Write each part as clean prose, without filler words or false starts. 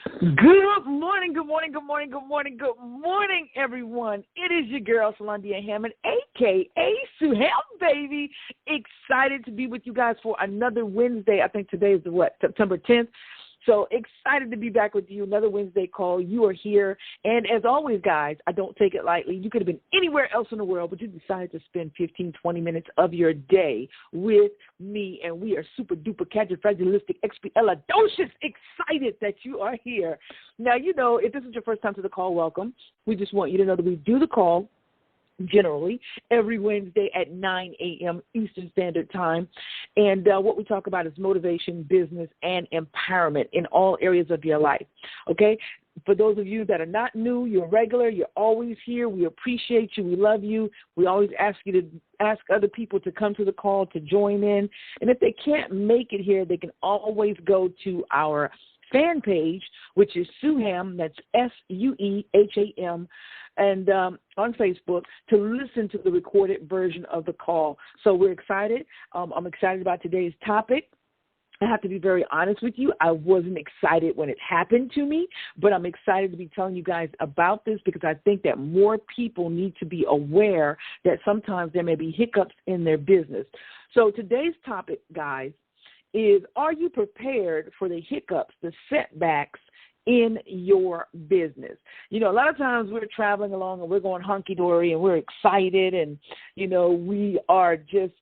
Good morning, good morning, good morning, good morning, good morning, everyone. It is your girl, Solandia Hammond, a.k.a. Sue Ham, baby. Excited to be with you guys for another Wednesday. I think today is September 10th. So excited to be back with you. Another Wednesday call. You are here. And as always, guys, I don't take it lightly. You could have been anywhere else in the world, but you decided to spend 15, 20 minutes of your day with me. And we are super duper califragilistic, expialidocious excited that you are here. Now, if this is your first time to the call, welcome. We just want you to know that we do the call generally every Wednesday at 9 a.m. Eastern Standard Time. And what we talk about is motivation, business, and empowerment in all areas of your life. Okay? For those of you that are not new, you're regular, you're always here. We appreciate you. We love you. We always ask you to ask other people to come to the call, to join in. And if they can't make it here, they can always go to our fan page, which is Suham, that's Sueham, and on Facebook to listen to the recorded version of the call. So we're excited. I'm excited about today's topic. I have to be very honest with you. I wasn't excited when it happened to me, but I'm excited to be telling you guys about this because I think that more people need to be aware that sometimes there may be hiccups in their business. So today's topic, guys, is, are you prepared for the hiccups, the setbacks in your business? A lot of times we're traveling along and we're going hunky-dory and we're excited and, we are just,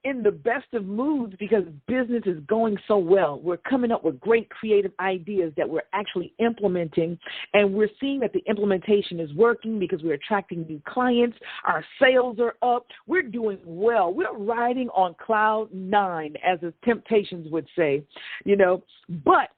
in the best of moods because business is going so well. We're coming up with great creative ideas that we're actually implementing, and we're seeing that the implementation is working because we're attracting new clients. Our sales are up. We're doing well. We're riding on cloud 9, as the Temptations would say, but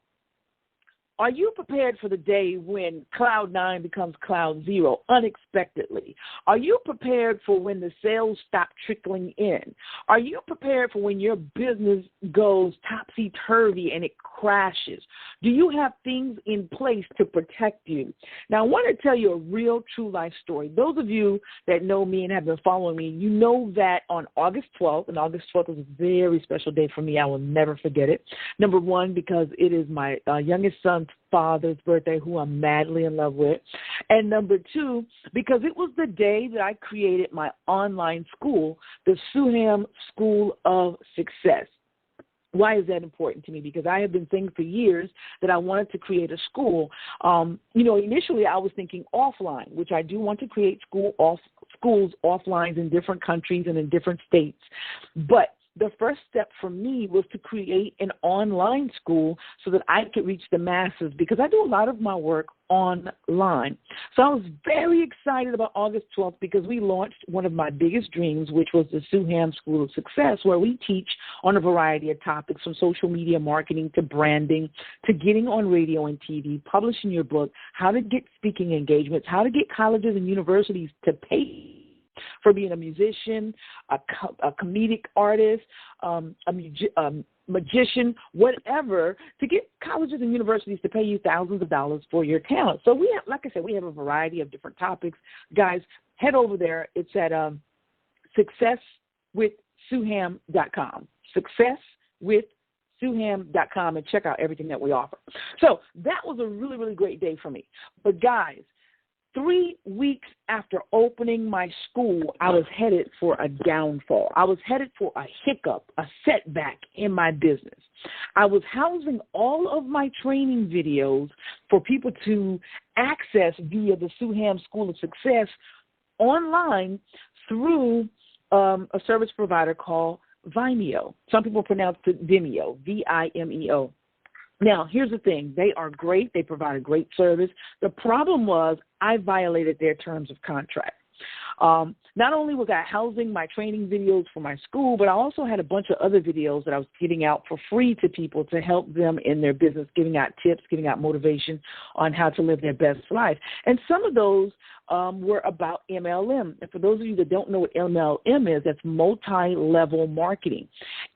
are you prepared for the day when cloud 9 becomes cloud 0 unexpectedly? Are you prepared for when the sales stop trickling in? Are you prepared for when your business goes topsy-turvy and it crashes? Do you have things in place to protect you? Now, I want to tell you a real, true life story. Those of you that know me and have been following me, you know that on August 12th, and August 12th is a very special day for me. I will never forget it. Number one, because it is my youngest son's father's birthday, who I'm madly in love with. And number two, because it was the day that I created my online school, the Suham School of Success. Why is that important to me? Because I have been thinking for years that I wanted to create a school. Initially I was thinking offline, which I do want to create schools offline in different countries and in different states. But the first step for me was to create an online school so that I could reach the masses because I do a lot of my work online. So I was very excited about August 12th because we launched one of my biggest dreams, which was the Suham School of Success, where we teach on a variety of topics from social media marketing to branding to getting on radio and TV, publishing your book, how to get speaking engagements, how to get colleges and universities to pay for being a musician, a comedic artist, a magician, whatever, to get colleges and universities to pay you thousands of dollars for your talent. So we have, like I said, we have a variety of different topics. Guys, head over there. It's at successwithsuham.com. Successwithsuham.com, and check out everything that we offer. So that was a really, really great day for me. But guys, 3 weeks after opening my school, I was headed for a downfall. I was headed for a hiccup, a setback in my business. I was housing all of my training videos for people to access via the Suham School of Success online through a service provider called Vimeo. Some people pronounce it Vimeo, Vimeo. Now, here's the thing. They are great. They provide a great service. The problem was I violated their terms of contract. Not only was I housing my training videos for my school, but I also had a bunch of other videos that I was getting out for free to people to help them in their business, giving out tips, giving out motivation on how to live their best life. And some of those were about MLM. And for those of you that don't know what MLM is, that's multi-level marketing.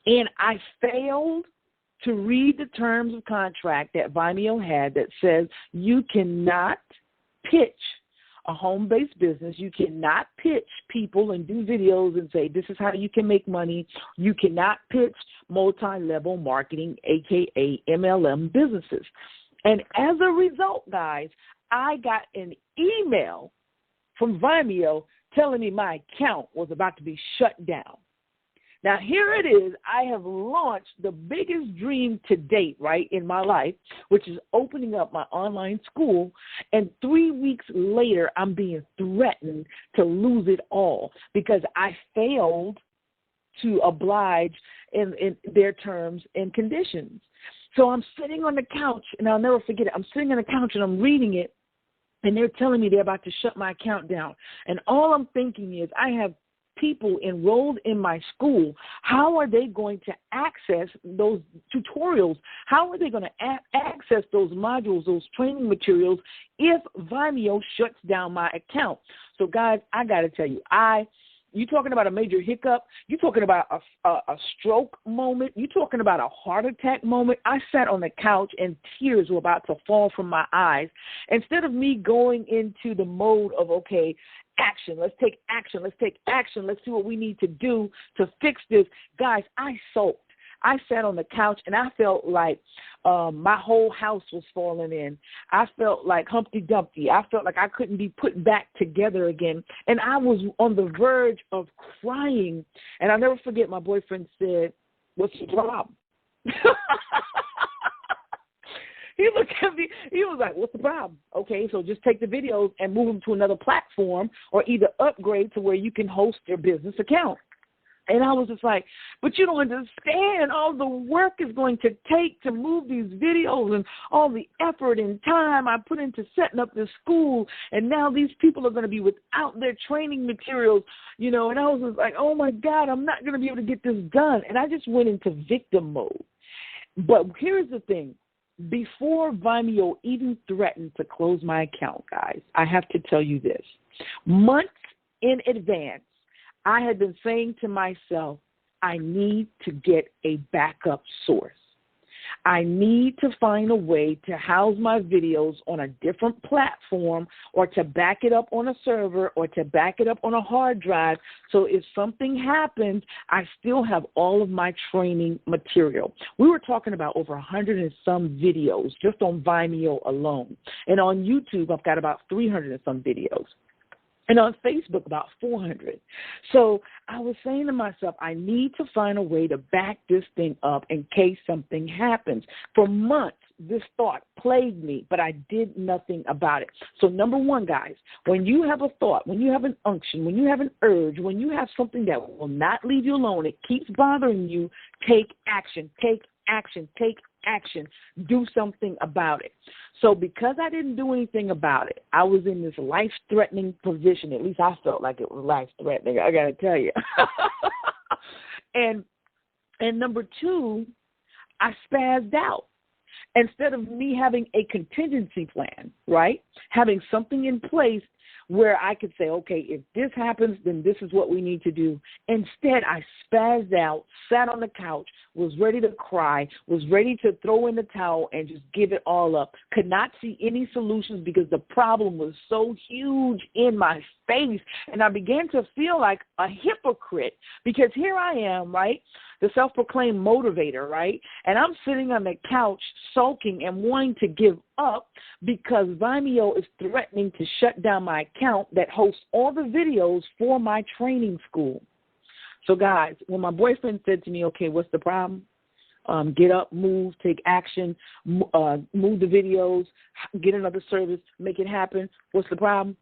And I failed to read the terms of contract that Vimeo had that says you cannot pitch a home-based business. You cannot pitch people and do videos and say, this is how you can make money. You cannot pitch multi-level marketing, a.k.a. MLM businesses. And as a result, guys, I got an email from Vimeo telling me my account was about to be shut down. Now, here it is. I have launched the biggest dream to date, right, in my life, which is opening up my online school. And 3 weeks later, I'm being threatened to lose it all because I failed to oblige in their terms and conditions. So I'm sitting on the couch, and I'll never forget it. I'm sitting on the couch, and I'm reading it, and they're telling me they're about to shut my account down. And all I'm thinking is I have people enrolled in my school. How are they going to access those tutorials? How are they going to access those modules, those training materials, if Vimeo shuts down my account? So, guys, I got to tell you, you're talking about a major hiccup. You're talking about a stroke moment. You're talking about a heart attack moment. I sat on the couch and tears were about to fall from my eyes. Instead of me going into the mode of, okay, action, let's take action, let's take action, let's do what we need to do to fix this. Guys, I sulked. I sat on the couch, and I felt like my whole house was falling in. I felt like Humpty Dumpty. I felt like I couldn't be put back together again. And I was on the verge of crying. And I'll never forget my boyfriend said, "What's the problem?" He looked at me. He was like, "What's the problem?" Okay, so just take the videos and move them to another platform or either upgrade to where you can host your business account. And I was just like, but you don't understand all the work is going to take to move these videos and all the effort and time I put into setting up this school. And now these people are going to be without their training materials, you know. And I was just like, oh, my God, I'm not going to be able to get this done. And I just went into victim mode. But here's the thing. Before Vimeo even threatened to close my account, guys, I have to tell you this. Months in advance, I had been saying to myself, I need to get a backup source. I need to find a way to house my videos on a different platform or to back it up on a server or to back it up on a hard drive so if something happens, I still have all of my training material. We were talking about over 100 and some videos just on Vimeo alone. And on YouTube, I've got about 300 and some videos. And on Facebook, about 400. So I was saying to myself, I need to find a way to back this thing up in case something happens. For months, this thought plagued me, but I did nothing about it. So number one, guys, when you have a thought, when you have an unction, when you have an urge, when you have something that will not leave you alone, it keeps bothering you, take action, take action, take action, do something about it. So because I didn't do anything about it, I was in this life-threatening position. At least I felt like it was life-threatening, I got to tell you. And number two, I spazzed out. Instead of me having a contingency plan, right, having something in place where I could say, okay, if this happens, then this is what we need to do. Instead, I spazzed out, sat on the couch, was ready to cry, was ready to throw in the towel and just give it all up. Could not see any solutions because the problem was so huge in my face. And I began to feel like a hypocrite because here I am, right, the self-proclaimed motivator, right? And I'm sitting on the couch sulking and wanting to give up because Vimeo is threatening to shut down my account that hosts all the videos for my training school. So, guys, when my boyfriend said to me, okay, what's the problem? Get up, move, take action, move the videos, get another service, make it happen. What's the problem?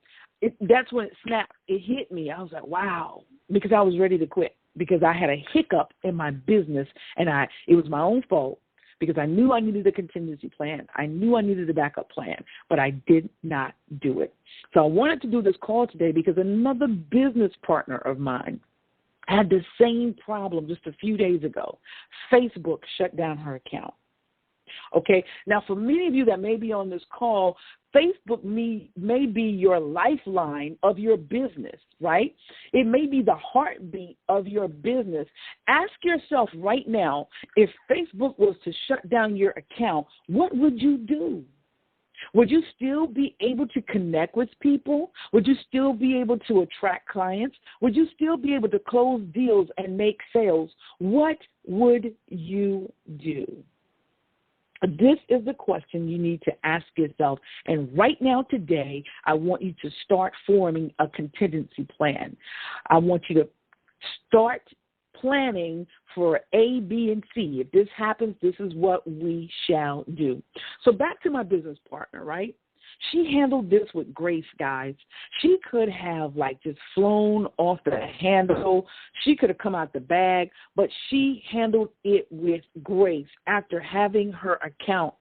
That's when it snapped. It hit me. I was like, wow, because I was ready to quit because I had a hiccup in my business, and it was my own fault because I knew I needed a contingency plan. I knew I needed a backup plan, but I did not do it. So I wanted to do this call today because another business partner of mine had the same problem just a few days ago. Facebook shut down her account. Okay, now for many of you that may be on this call, Facebook may be your lifeline of your business, right? It may be the heartbeat of your business. Ask yourself right now, if Facebook was to shut down your account, what would you do? Would you still be able to connect with people? Would you still be able to attract clients? Would you still be able to close deals and make sales? What would you do? This is the question you need to ask yourself. And right now, today, I want you to start forming a contingency plan. I want you to start planning for A, B, and C. If this happens, this is what we shall do. So back to my business partner, right? She handled this with grace, guys. She could have just flown off the handle. She could have come out the bag, but she handled it with grace after having her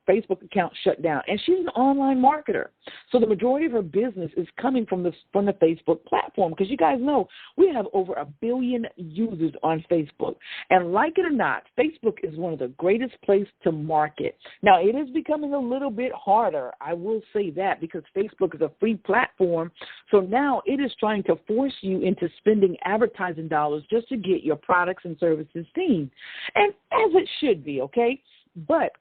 Facebook account shut down. And she's an online marketer. So the majority of her business is coming from the Facebook platform, because you guys know we have over 1 billion users on Facebook. And like it or not, Facebook is one of the greatest places to market. Now, it is becoming a little bit harder, I will say that, because Facebook is a free platform. So now it is trying to force you into spending advertising dollars just to get your products and services seen. And as it should be, okay? But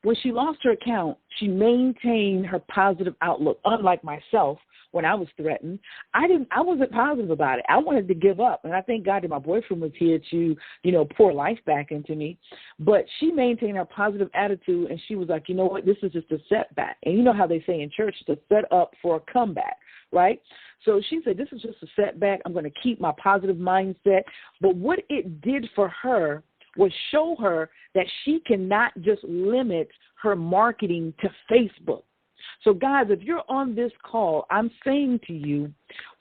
when she lost her account, she maintained her positive outlook. Unlike myself, when I was threatened, I wasn't positive about it. I wanted to give up. And I thank God that my boyfriend was here to, pour life back into me. But she maintained her positive attitude, and she was like, you know what, this is just a setback. And you know how they say in church, it's a set up for a comeback, right? So she said, this is just a setback. I'm going to keep my positive mindset. But what it did for her was show her that she cannot just limit her marketing to Facebook. So, guys, if you're on this call, I'm saying to you,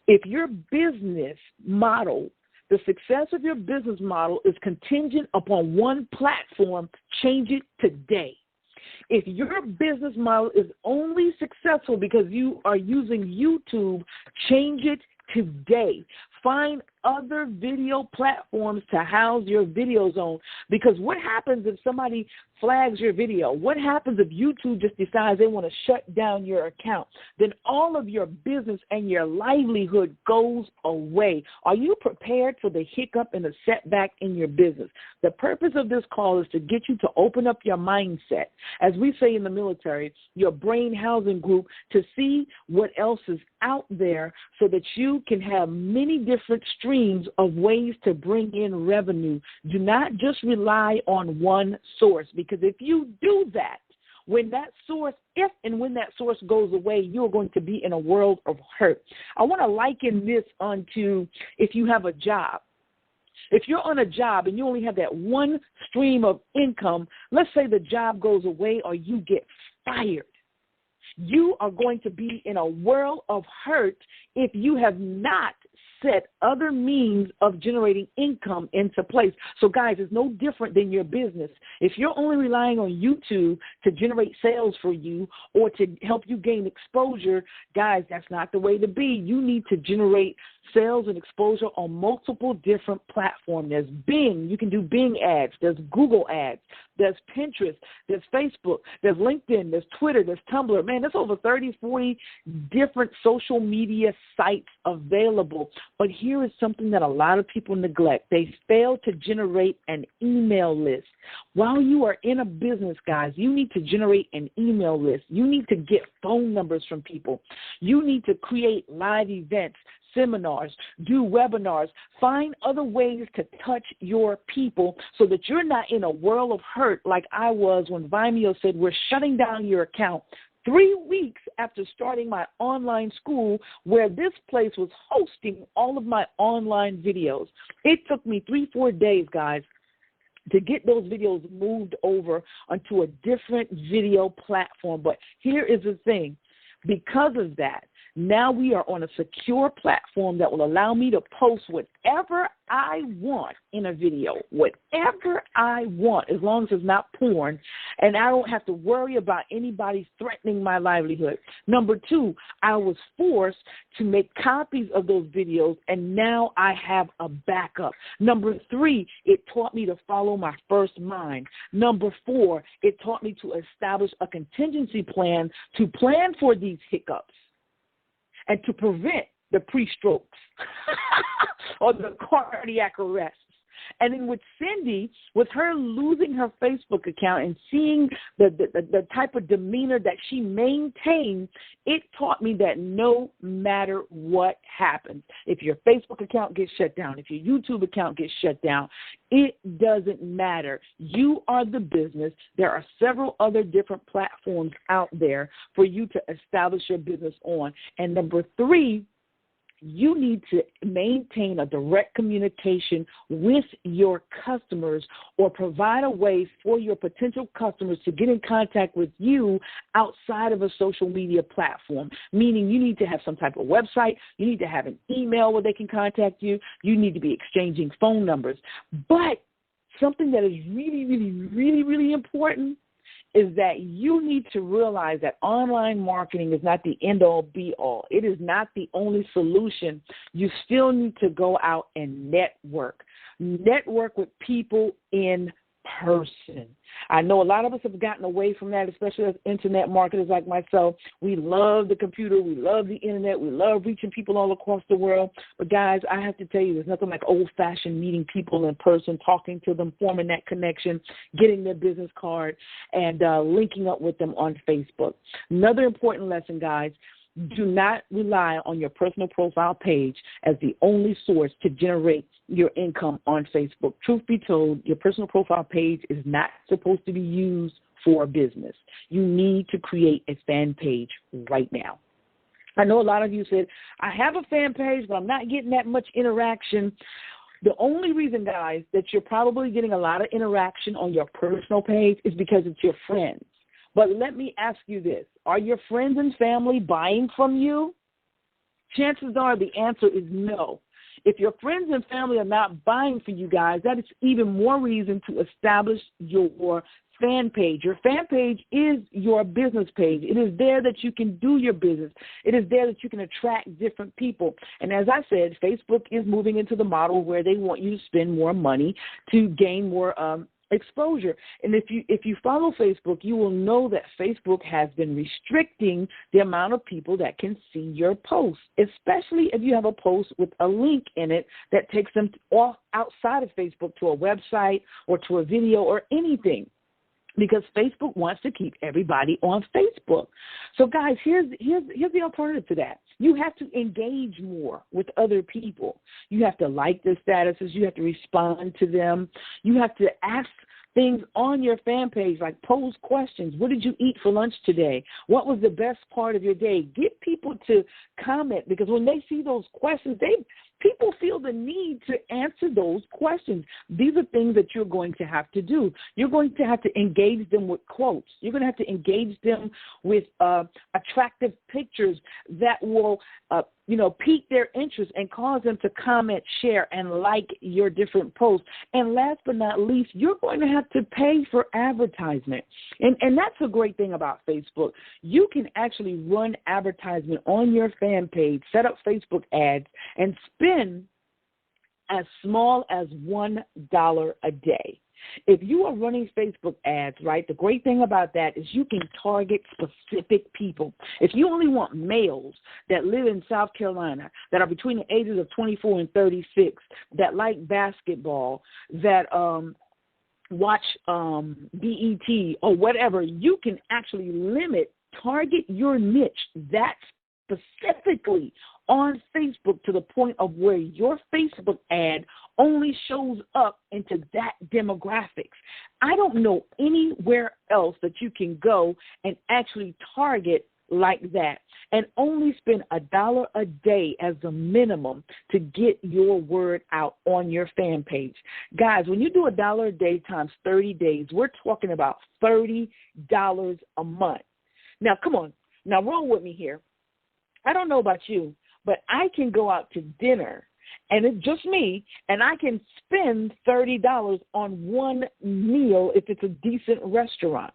if your business model, the success of your business model is contingent upon one platform, change it today. If your business model is only successful because you are using YouTube, change it today. Find other video platforms to house your videos on, because what happens if somebody flags your video? What happens if YouTube just decides they want to shut down your account? Then all of your business and your livelihood goes away. Are you prepared for the hiccup and the setback in your business? The purpose of this call is to get you to open up your mindset, as we say in the military, your brain housing group, to see what else is out there so that you can have many different streams of ways to bring in revenue. Do not just rely on one source, because if you do that, when that source goes away, you're going to be in a world of hurt. I want to liken this onto if you have a job. If you're on a job and you only have that one stream of income, let's say the job goes away or you get fired. You are going to be in a world of hurt if you have not set other means of generating income into place. So, guys, it's no different than your business. If you're only relying on YouTube to generate sales for you or to help you gain exposure, guys, that's not the way to be. You need to generate sales and exposure on multiple different platforms. There's Bing. You can do Bing ads. There's Google ads. There's Pinterest. There's Facebook. There's LinkedIn. There's Twitter. There's Tumblr. Man, there's over 30, 40 different social media sites available. But here is something that a lot of people neglect. They fail to generate an email list. While you are in a business, guys, you need to generate an email list. You need to get phone numbers from people. You need to create live events, seminars, do webinars, find other ways to touch your people so that you're not in a world of hurt like I was when Vimeo said, we're shutting down your account 3 weeks after starting my online school, where this place was hosting all of my online videos. It took me 3-4 days, guys, to get those videos moved over onto a different video platform. But here is the thing. Because of that, now we are on a secure platform that will allow me to post whatever I want in a video, whatever I want, as long as it's not porn, and I don't have to worry about anybody threatening my livelihood. Number 2, I was forced to make copies of those videos, and now I have a backup. Number 3, it taught me to follow my first mind. Number 4, it taught me to establish a contingency plan to plan for these hiccups and to prevent the pre-strokes or the cardiac arrests. And then with Cindy, with her losing her Facebook account and seeing the type of demeanor that she maintained, it taught me that no matter what happens, if your Facebook account gets shut down, if your YouTube account gets shut down, it doesn't matter. You are the business. There are several other different platforms out there for you to establish your business on. And number 3, you need to maintain a direct communication with your customers, or provide a way for your potential customers to get in contact with you outside of a social media platform, meaning you need to have some type of website, you need to have an email where they can contact you, you need to be exchanging phone numbers. But something that is really, really, really, really important is that you need to realize that online marketing is not the end-all, be-all. It is not the only solution. You still need to go out and network. Network with people in person. I know a lot of us have gotten away from that, especially as internet marketers like myself. We love the computer. We love the internet. We love reaching people all across the world. But, guys, I have to tell you, there's nothing like old-fashioned meeting people in person, talking to them, forming that connection, getting their business card, and linking up with them on Facebook. Another important lesson, guys, do not rely on your personal profile page as the only source to generate your income on Facebook. Truth be told, your personal profile page is not supposed to be used for business. You need to create a fan page right now. I know a lot of you said, I have a fan page, but I'm not getting that much interaction. The only reason, guys, that you're probably getting a lot of interaction on your personal page is because it's your friends. But let me ask you this. Are your friends and family buying from you? Chances are the answer is no. If your friends and family are not buying for you guys, that is even more reason to establish your fan page. Your fan page is your business page. It is there that you can do your business. It is there that you can attract different people. And as I said, Facebook is moving into the model where they want you to spend more money to gain more exposure. And if you follow Facebook, you will know that Facebook has been restricting the amount of people that can see your posts, especially if you have a post with a link in it that takes them off outside of Facebook to a website or to a video or anything, because Facebook wants to keep everybody on Facebook. So, guys, here's the alternative to that. You have to engage more with other people. You have to like their statuses. You have to respond to them. You have to ask things on your fan page, like pose questions. What did you eat for lunch today? What was the best part of your day? Get people to comment, because when they see those questions, people feel the need to answer those questions. These are things that you're going to have to do. You're going to have to engage them with quotes. You're going to have to engage them with attractive pictures that will pique their interest and cause them to comment, share, and like your different posts. And last but not least, you're going to have to pay for advertisement. And that's a great thing about Facebook. You can actually run advertisement on your fan page, set up Facebook ads, and spend as small as $1 a day. If you are running Facebook ads, right, the great thing about that is you can target specific people. If you only want males that live in South Carolina, that are between the ages of 24 and 36, that like basketball, that watch BET or whatever, you can actually target your niche that specifically on Facebook to the point of where your Facebook ad only shows up into that demographics. I don't know anywhere else that you can go and actually target like that and only spend $1 a day as the minimum to get your word out on your fan page. Guys, when you do $1 a day times 30 days, we're talking about $30 a month. Now, come on. Now, roll with me here. I don't know about you, but I can go out to dinner, and it's just me, and I can spend $30 on one meal if it's a decent restaurant.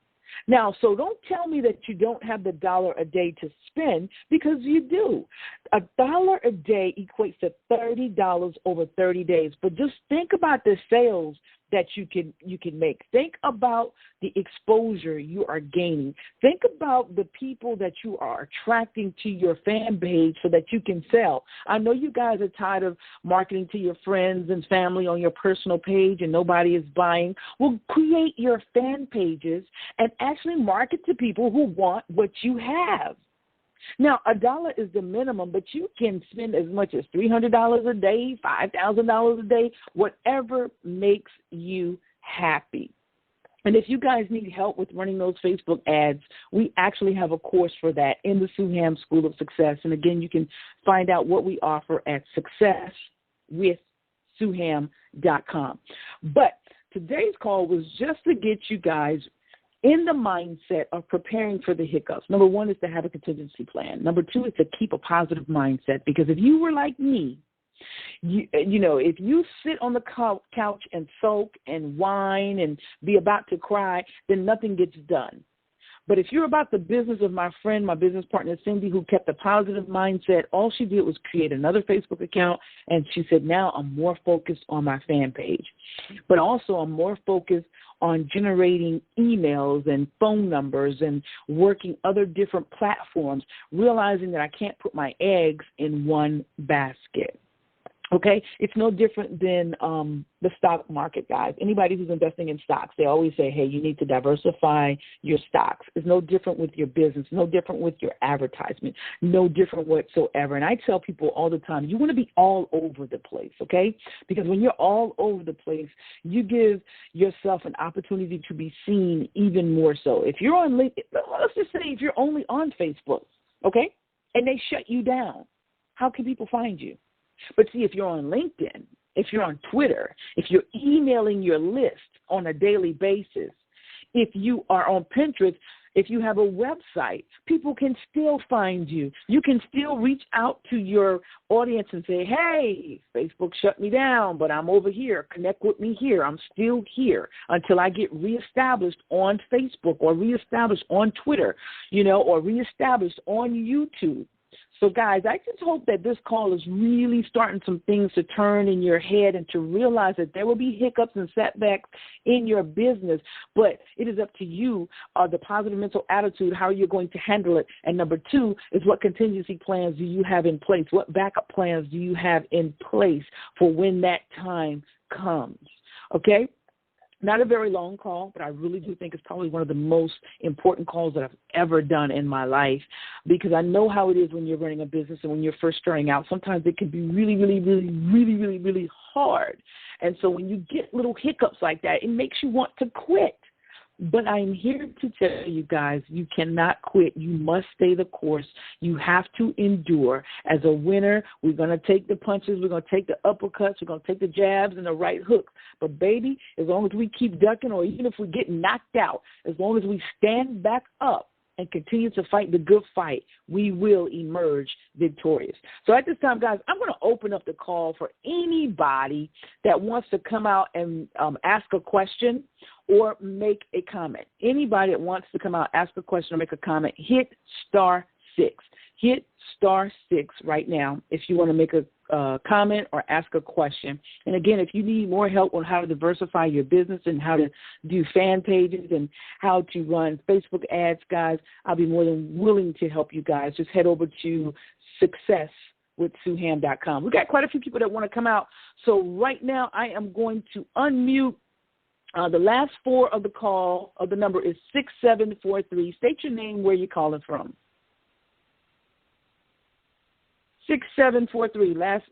Now, so don't tell me that you don't have the $1 a day to spend, because you do. $1 a day equates to $30 over 30 days. But just think about the sales that you can make. Think about the exposure you are gaining. Think about the people that you are attracting to your fan page so that you can sell. I know you guys are tired of marketing to your friends and family on your personal page and nobody is buying. Well, create your fan pages and actually market to people who want what you have. Now, $1 is the minimum, but you can spend as much as $300 a day, $5,000 a day, whatever makes you happy. And if you guys need help with running those Facebook ads, we actually have a course for that in the Suham School of Success. And again, you can find out what we offer at successwithsuham.com. But today's call was just to get you guys in the mindset of preparing for the hiccups. Number one is to have a contingency plan. Number two is to keep a positive mindset, because if you were like me, you know, if you sit on the couch and sulk and whine and be about to cry, then nothing gets done. But if you're about the business of my friend, my business partner, Cindy, who kept a positive mindset, all she did was create another Facebook account, and she said, now I'm more focused on my fan page. But also I'm more focused on generating emails and phone numbers and working other different platforms, realizing that I can't put my eggs in one basket. Okay, it's no different than the stock market, guys. Anybody who's investing in stocks, they always say, hey, you need to diversify your stocks. It's no different with your business, no different with your advertisement, no different whatsoever. And I tell people all the time, you want to be all over the place, okay? Because when you're all over the place, you give yourself an opportunity to be seen even more so. If you're on LinkedIn, let's just say if you're only on Facebook, okay, and they shut you down, how can people find you? But see, if you're on LinkedIn, if you're on Twitter, if you're emailing your list on a daily basis, if you are on Pinterest, if you have a website, people can still find you. You can still reach out to your audience and say, hey, Facebook shut me down, but I'm over here. Connect with me here. I'm still here until I get reestablished on Facebook or reestablished on Twitter, you know, or reestablished on YouTube. So, guys, I just hope that this call is really starting some things to turn in your head and to realize that there will be hiccups and setbacks in your business, but it is up to you, the positive mental attitude, how you're going to handle it. And number two is, what contingency plans do you have in place? What backup plans do you have in place for when that time comes? Okay? Not a very long call, but I really do think it's probably one of the most important calls that I've ever done in my life, because I know how it is when you're running a business and when you're first starting out. Sometimes it can be really, really, really, really, really, really hard. And so when you get little hiccups like that, it makes you want to quit. But I'm here to tell you guys, you cannot quit. You must stay the course. You have to endure. As a winner, we're going to take the punches. We're going to take the uppercuts. We're going to take the jabs and the right hooks. But, baby, as long as we keep ducking, or even if we get knocked out, as long as we stand back up and continue to fight the good fight, we will emerge victorious. So at this time, guys, I'm going to open up the call for anybody that wants to come out and ask a question or make a comment. Anybody that wants to come out, ask a question or make a comment, hit *6. Hit *6 right now if you want to make a comment or ask a question. And again, if you need more help on how to diversify your business and how to do fan pages and how to run Facebook ads, guys, I'll be more than willing to help you guys. Just head over to successwithsuham.com. We've got quite a few people that want to come out. So right now I am going to unmute the last four of the call. The number is 6743. State your name, where you're calling from. 6743. Last.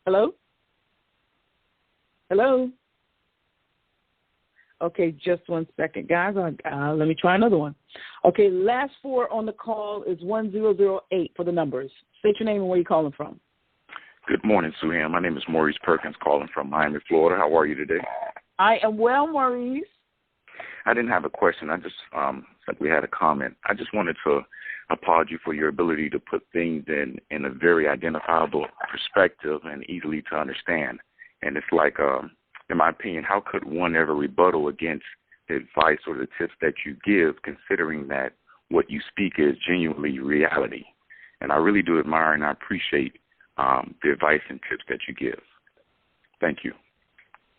Hello? Hello? Okay, just 1 second, guys. Let me try another one. Okay, last four on the call is 1008 for the numbers. State your name and where you're calling from. Good morning, Suham. My name is Maurice Perkins, calling from Miami, Florida. How are you today? I am well, Maurice. I didn't have a question. I just simply had a comment. I just wanted to applaud you for your ability to put things in a very identifiable perspective and easily to understand. And it's like, in my opinion, how could one ever rebuttal against the advice or the tips that you give, considering that what you speak is genuinely reality? And I really do admire and I appreciate the advice and tips that you give. Thank you.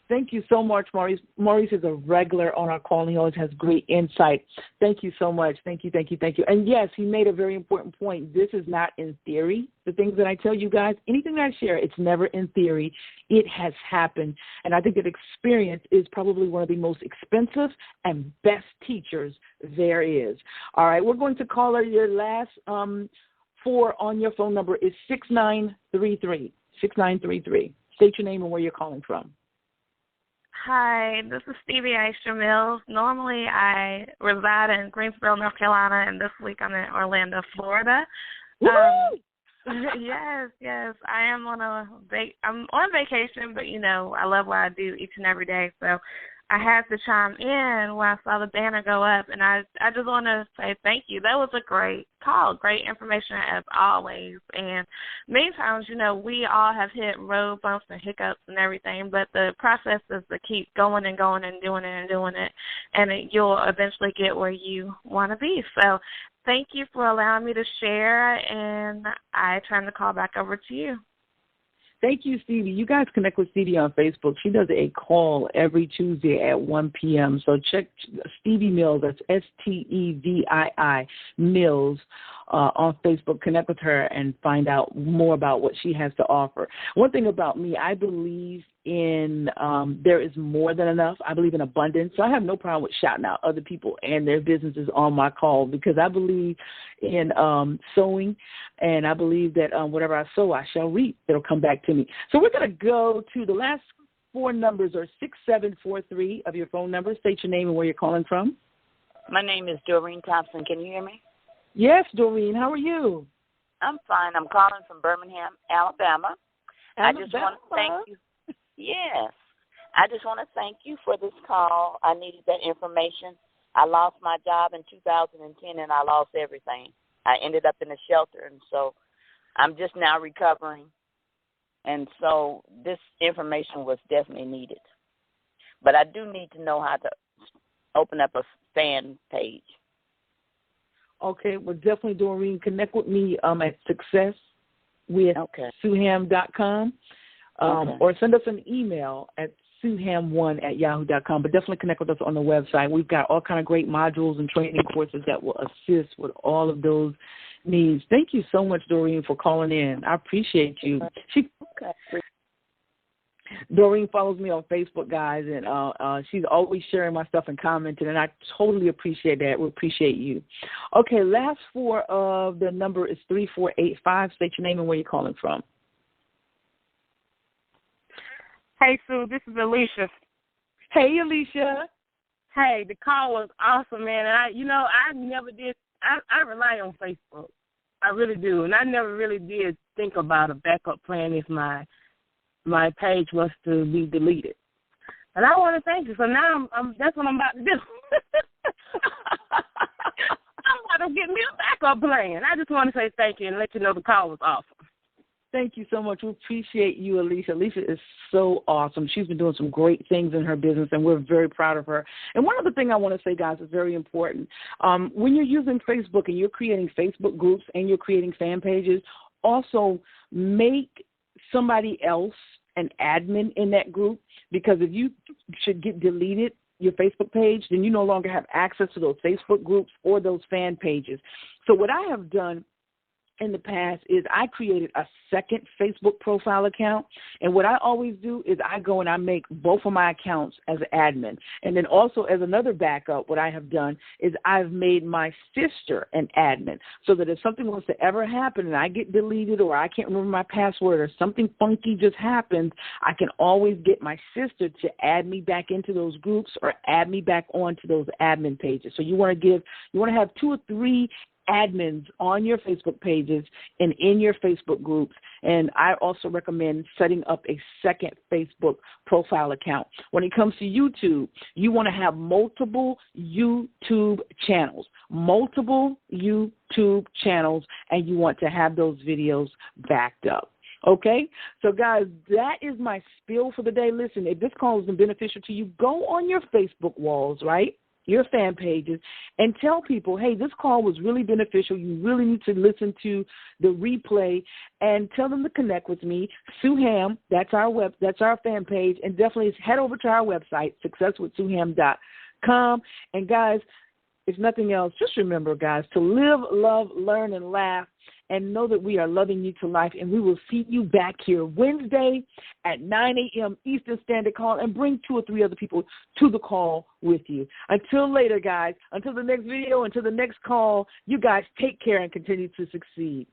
Thank you so much, Maurice. Maurice is a regular on our call. He always has great insight. Thank you so much. Thank you. And yes, he made a very important point. This is not in theory. The things that I tell you guys, anything that I share, it's never in theory. It has happened. And I think that experience is probably one of the most expensive and best teachers there is. All right, we're going to call her. Your last four on your phone number is 6933. 6933. State your name and where you're calling from. Hi, this is Stevie Aisha Mills. Normally I reside in Greensboro, North Carolina, and this week I'm in Orlando, Florida. Yes. I am I'm on vacation, but, I love what I do each and every day. So I had to chime in when I saw the banner go up, and I just want to say thank you. That was a great call, great information as always. And many times, we all have hit road bumps and hiccups and everything, but the process is to keep going and going and doing it, and you'll eventually get where you want to be. So thank you for allowing me to share, and I turn the call back over to you. Thank you, Stevie. You guys connect with Stevie on Facebook. She does a call every Tuesday at 1 p.m. So check Stevie Mills, that's Stevii Mills, on Facebook. Connect with her and find out more about what she has to offer. One thing about me, I believe in there is more than enough. I believe in abundance. So I have no problem with shouting out other people and their businesses on my call, because I believe in sowing, and I believe that whatever I sow, I shall reap. It'll come back to me. So we're going to go to the last four numbers are 6743 of your phone number. State your name and where you're calling from. My name is Doreen Thompson. Can you hear me? Yes, Doreen. How are you? I'm fine. I'm calling from Birmingham, Alabama. I just want to thank you. Yes. I just want to thank you for this call. I needed that information. I lost my job in 2010, and I lost everything. I ended up in a shelter, and so I'm just now recovering. And so this information was definitely needed. But I do need to know how to open up a fan page. Okay, well, definitely, Doreen, connect with me at successwithsuham.com. Or send us an email at suham1@yahoo.com. But definitely connect with us on the website. We've got all kind of great modules and training courses that will assist with all of those needs. Thank you so much, Doreen, for calling in. I appreciate you. Doreen follows me on Facebook, guys, and she's always sharing my stuff and commenting, and I totally appreciate that. We appreciate you. Okay, last four of the number is 3485. State your name and where you're calling from. Hey, Sue, this is Alicia. Hey, Alicia. Hey, the call was awesome, man. And I never did. I rely on Facebook. I really do. And I never really did think about a backup plan if my page was to be deleted. And I want to thank you. So now that's what I'm about to do. I'm about to get me a backup plan. I just want to say thank you and let you know the call was awesome. Thank you so much. We appreciate you, Alicia. Alicia is so awesome. She's been doing some great things in her business, and we're very proud of her. And one other thing I want to say, guys, is very important. When you're using Facebook and you're creating Facebook groups and you're creating fan pages, also make somebody else an admin in that group, because if you should get deleted, your Facebook page, then you no longer have access to those Facebook groups or those fan pages. So what I have done in the past is I created a second Facebook profile account, and what I always do is I go and I make both of my accounts as an admin. And then also as another backup, what I have done is I've made my sister an admin, so that if something was to ever happen and I get deleted or I can't remember my password or something funky just happens, I can always get my sister to add me back into those groups or add me back onto those admin pages. So you want to have 2 or 3 admins on your Facebook pages and in your Facebook groups. And I also recommend setting up a second Facebook profile account. When it comes to YouTube, you want to have multiple YouTube channels, and you want to have those videos backed up. Okay? So, guys, that is my spiel for the day. Listen, if this call has been beneficial to you, go on your Facebook walls, right? your fan pages, and tell people, hey, this call was really beneficial. You really need to listen to the replay, and tell them to connect with me, Sue Ham. That's our fan page, and definitely head over to our website, successwithsueham.com. And guys, if nothing else, just remember, guys, to live, love, learn, and laugh, and know that we are loving you to life. And we will see you back here Wednesday at 9 a.m. Eastern Standard Call, and bring 2 or 3 other people to the call with you. Until later, guys, until the next video, until the next call, you guys take care and continue to succeed.